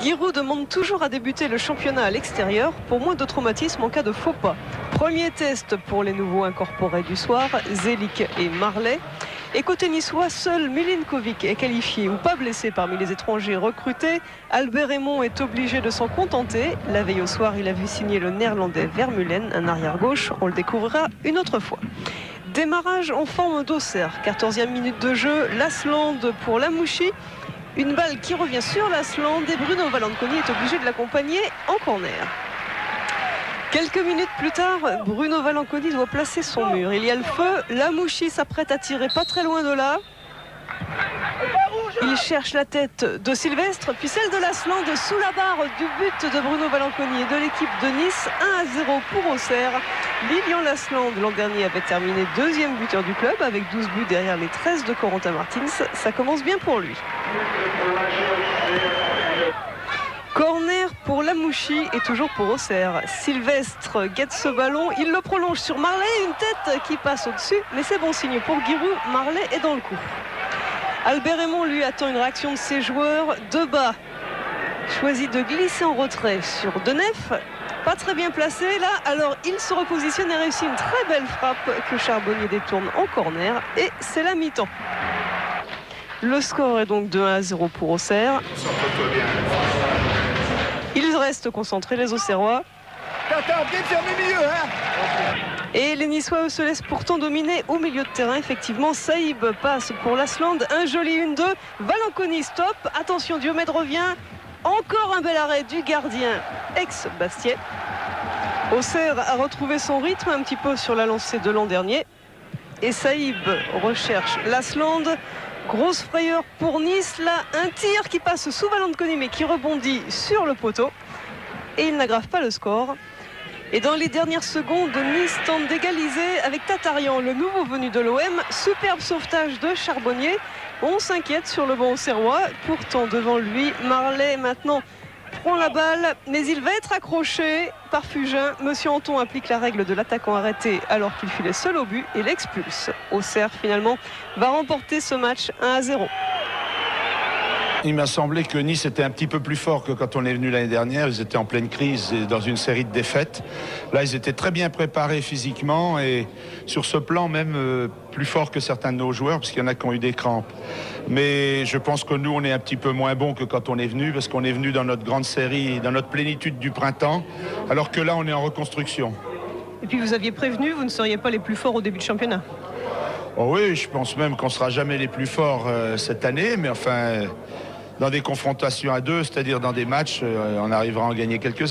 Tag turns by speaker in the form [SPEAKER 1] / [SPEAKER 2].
[SPEAKER 1] Giroud demande toujours à débuter le championnat à l'extérieur pour moins de traumatisme en cas de faux pas. Premier test pour les nouveaux incorporés du soir, Zelik et Marley. Et côté niçois, seul Milinkovic est qualifié ou pas blessé parmi les étrangers recrutés. Albert Raymond est obligé de s'en contenter. La veille au soir, il a vu signer le néerlandais Vermeulen, un arrière-gauche. On le découvrira une autre fois. Démarrage en forme d'Auxerre. 14e minute de jeu, Lasland pour Lamouchi. Une balle qui revient sur Lasland et Bruno Valanconi est obligé de l'accompagner en corner. Quelques minutes plus tard, Bruno Valanconi doit placer son mur. Il y a le feu, Lamouchi s'apprête à tirer pas très loin de là. Il cherche la tête de Sylvestre, puis celle de Lasland sous la barre du but de Bruno Valanconi et de l'équipe de Nice. 1-0 pour Auxerre. Lilian Lasland, l'an dernier, avait terminé deuxième buteur du club avec 12 buts derrière les 13 de Corentin Martins. Ça commence bien pour lui. Corner pour Lamouchi et toujours pour Auxerre. Sylvestre guette ce ballon, il le prolonge sur Marley, une tête qui passe au-dessus, mais c'est bon signe pour Giroud, Marley est dans le coup. Albert Raymond lui attend une réaction de ses joueurs. Debat choisit de glisser en retrait sur Denef, pas très bien placé là, alors il se repositionne et réussit une très belle frappe que Charbonnier détourne en corner et c'est la mi-temps. Le score est donc de 1-0 pour Auxerre. Ils restent concentrés, les Auxerrois. Et les Niçois se laissent pourtant dominer au milieu de terrain. Effectivement, Saïb passe pour Lasland. Un joli 1-2. Valanconi stop. Attention, Diomède revient. Encore un bel arrêt du gardien ex-Bastiais. Auxerre a retrouvé son rythme un petit peu sur la lancée de l'an dernier. Et Saïb recherche Lasland. Grosse frayeur pour Nice, là, un tir qui passe sous Valanconi mais qui rebondit sur le poteau. Et il n'aggrave pas le score. Et dans les dernières secondes, Nice tente d'égaliser avec Tatarian, le nouveau venu de l'OM. Superbe sauvetage de Charbonnier. On s'inquiète sur le banc auxerrois. Pourtant, devant lui, Marley maintenant prend la balle, mais il va être accroché par Fugin. Monsieur Anton applique la règle de l'attaquant arrêté alors qu'il filait seul au but et l'expulse. Auxerre, finalement, va remporter ce match 1-0.
[SPEAKER 2] Il m'a semblé que Nice était un petit peu plus fort que quand on est venu l'année dernière. Ils étaient en pleine crise et dans une série de défaites. Là, ils étaient très bien préparés physiquement et sur ce plan même plus fort que certains de nos joueurs parce qu'il y en a qui ont eu des crampes. Mais je pense que nous, on est un petit peu moins bons que quand on est venu parce qu'on est venu dans notre grande série, dans notre plénitude du printemps, alors que là, on est en reconstruction.
[SPEAKER 1] Et puis vous aviez prévenu, vous ne seriez pas les plus forts au début du championnat.
[SPEAKER 2] Oh oui, je pense même qu'on ne sera jamais les plus forts cette année, mais enfin... Dans des confrontations à deux, c'est-à-dire dans des matchs, on arrivera à en gagner quelques-uns.